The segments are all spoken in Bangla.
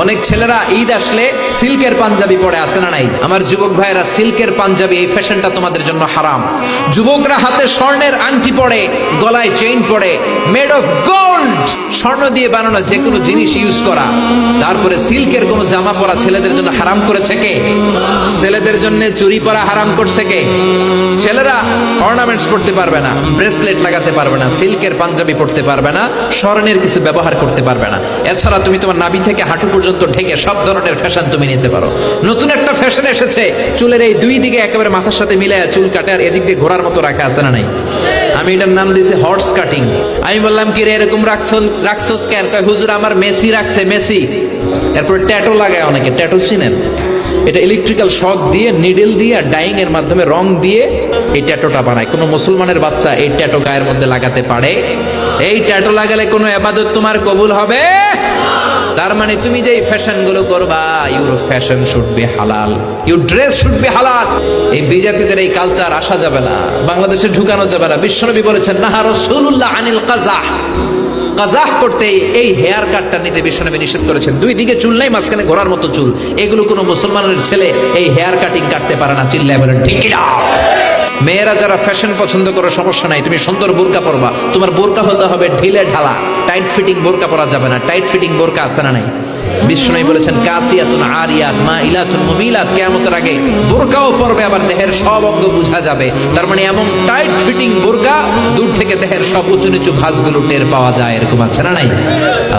অনেক ছেলেরা ঈদ আসলে সিল্কের পাঞ্জাবি পরে আসে না নাই? আমার যুবক ভাইয়েরা, সিল্কের পাঞ্জাবি এই ফ্যাশনটা তোমাদের জন্য হারাম। যুবকরা হাতে স্বর্ণের আংটি পরে, গলায় চেইন পরে, মেড অফ গোল্ড, স্বর্ণ দিয়ে বানানো যে কোনো জিনিস ইউজ করা, তারপরে সিল্কের কোনো জামা পরা ছেলেদের জন্য হারাম করেছে কে? ছেলেদের জন্য চুরি পরা হারাম করছে কে? ছেলেরা অর্নামেন্টস পড়তে পারবে না, ব্রেসলেট লাগাতে পারবে না, সিল্কের পাঞ্জাবি পড়তে পারবে না, স্বর্ণের কিছু ব্যবহার করতে পারবে না। এছাড়া তুমি তোমার নাভি থেকে হাঁটু পর্যন্ত ঢেকে সব ধরনের ফ্যাশন তুমি নিতে পারো। নতুন একটা ফ্যাশন এসেছে, চুলের এই দুই দিকে একেবারে মাথার সাথে মিলায় চুল কাটে আর এদিক দিয়ে ঘোরার মতো রাখা আছে না নাই? আমি এটার নাম দিয়েছি হর্স কাটিং। আমি বললাম কি রে এরকম রাখছোস কেন? কয় হুজুর আমার মেসি রাখছে, মেসি। এরপর ট্যাটু লাগায় অনেকে, ট্যাটু চিনেন? এটা ইলেকট্রিক্যাল শক দিয়ে, নিডল দিয়ে আর ডাইং এর মাধ্যমে রং দিয়ে এই ট্যাটুটা বানায়। কোন মুসলমানের বাচ্চা এই ট্যাটু গায়ের মধ্যে লাগাতে পারে? এই ট্যাটু লাগালে কোনো ইবাদত তোমার কবুল হবে? তার মানে তুমি যে ফ্যাশন গুলো করবা, ইউর ফ্যাশন শুড বি হালাল, ইউর ড্রেস শুড বি হালাল। এই বিজাতিদের এই কালচার আসা যাবে না, বাংলাদেশে ঢুকানো যাবে না। বিশ্বনবী বলেছেন নাহা রাসূলুল্লাহ আনিল কাযাহ, কাযাহ করতে এই হেয়ার কাটটা নিতে বিশ্বনবী নিষেধ করেছেন। দুই দিকে চুল নাই, মাঝখানে ঘোরার মতো চুল। এগুলো কোনো মুসলমানের ছেলে এই হেয়ার কাটিং কাটতে পারে না। চিল্লায় বলেন ঠিক কি না? মেয়েরা যারা ফ্যাশন পছন্দ করে সমস্যা নাই, তুমি সুন্দর বোরকা পরবা, তোমার বোরকা হতে হবে ঢিলে ঢালা, টাইট ফিটিং বোরকা পরা যাবে না। টাইট ফিটিং বোরকা আছে না নাই? বিষ্ণু বলেছেন কাসিয়াতুন আরিয়াত মাইলাতুন মুমিলাত, কিয়ামতের আগে বোরকাও পরবে, আবার দেহের সব অঙ্গ বোঝা যাবে। তার মানে এমন টাইট ফিটিং বোরকা, দূর থেকে দেহের সব উঁচু নিচু ভাঁজগুলো টের পাওয়া যায়। এরকম আছে না নাই?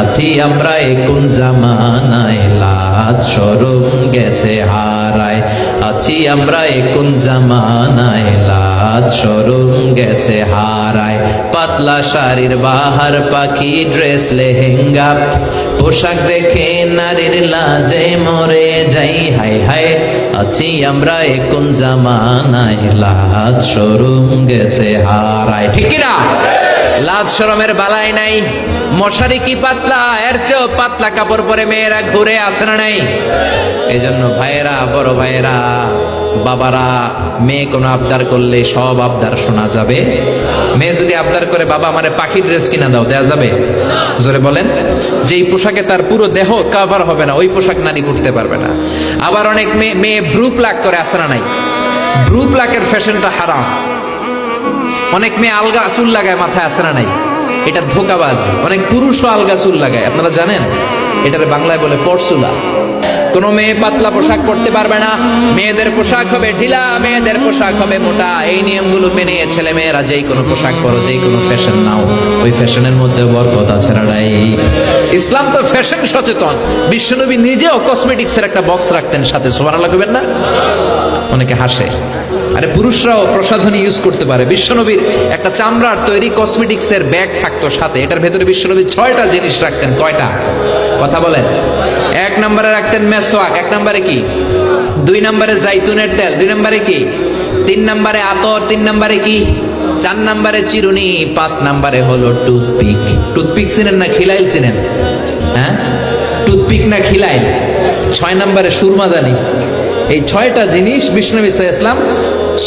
আছি আমরা কোন জামানায়, লাজ শরম গেছে হারায়। আছি আমরা কোন জামানায়, লাজ শরম গেছে হারায়। পাতলা শাড়ির বাহার পাখি, ড্রেস লেহেঙ্গা, পোশাক দেখে নারীর লাজে মরে যাই। হাই হাই, আছি আমরা কোন জামানায়, লাজ শরম গেছে হারায়। ঠিক না? লাজ শরমের বালাই নাই। মশারি কি পাতলা, এর চেয়েও পাতলা কাপড় পরে মেয়েরা ঘুরে আসে না নাই? এই জন্য ভাইয়েরা, বড় ভাইয়েরা, বাবারা, মেয়ে কোনো আবদার করলে সব আবদার শোনা যাবে? মেয়ে যদি আবদার করে বাবা আমারে পাখি ড্রেস কিনা দাও, দেয়া যাবে? জোরে বলেন। যেই পোশাকে তার পুরো দেহ কভার হবে না, ওই পোশাক নারী পরতে পারবে না। আবার অনেক মেয়ে ব্রু প্লাক করে, আসে না নাই? ব্রু প্লাকের ফ্যাশনটা হারাম। অনেক মেয়ে আলগা চুল লাগায় মাথায়, আসে না নাই? এটা ধোঁকাবাজি। অনেক পুরুষও আলগা চুল লাগায়, আপনারা জানেন? এটার বাংলায় বলে পরচুলা। কোন মেয়ে পাতলা পোশাক পরতে পারবে না। মেয়েদের পোশাক হবে ঢিলা, মেয়েদের পোশাক হবে মোটা। এই নিয়মগুলো মেনে ছেলে মেয়েরা যেই কোনো পোশাক পরো, যেই কোনো ফ্যাশন নাও, ওই ফ্যাশনের মধ্যে বরকত আছে না নাই? ইসলাম তো ফ্যাশন সচেতন। বিশ্বনবী নিজেও কসমেটিক্সের একটা বক্স রাখতেন সাথে, সুবহানাল্লাহ কইবেন না? অনেকে হাসে, আরে পুরুষরাও প্রসাধনী ইউজ করতে পারে। বিশ্বনবীর একটা চামড়ার তৈরি কসমেটিক্সের ব্যাগ থাকতো সাথে, এটার ভেতরে বিশ্বনবী 6টা জিনিস রাখতেন। কয়টা? কথা বলেন। 1 নম্বরে রাখতেন মেসওয়াক, 1 নম্বরে কি? 2 নম্বরে জাইতুনের তেল, 2 নম্বরে কি? 3 নম্বরে আতর, 3 নম্বরে কি? 4 নম্বরে চিরুনি, 5 নম্বরে হলো টুথপিক। টুথপিক চিনেন না খিলাইল চিনেন? হ্যাঁ, টুথপিক না খিলাইল? 6 নম্বরে সুরমাদানি। এই 6টা জিনিস বিশ্বনবী সাল্লাল্লাহু আলাইহি ওয়াসাল্লাম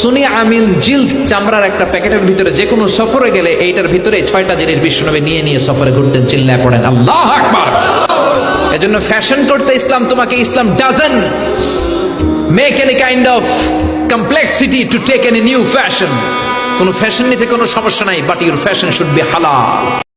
সুনি আমিন জিল চামড়ার একটা প্যাকেটের ভিতরে যে কোনো সফরে গেলে এইটার ভিতরে 6টা জিনিস বিশ্বনবী নিয়ে নিয়ে সফরে ঘুরতেন। চিল্লায় পড়েন আল্লাহু আকবার। এজন্য ফ্যাশন করতে ইসলাম তোমাকে, Islam doesn't make any kind of complexity to take any new fashion. কোনো ফ্যাশন নিতে কোনো সমস্যা নাই, but your fashion should be হালাল।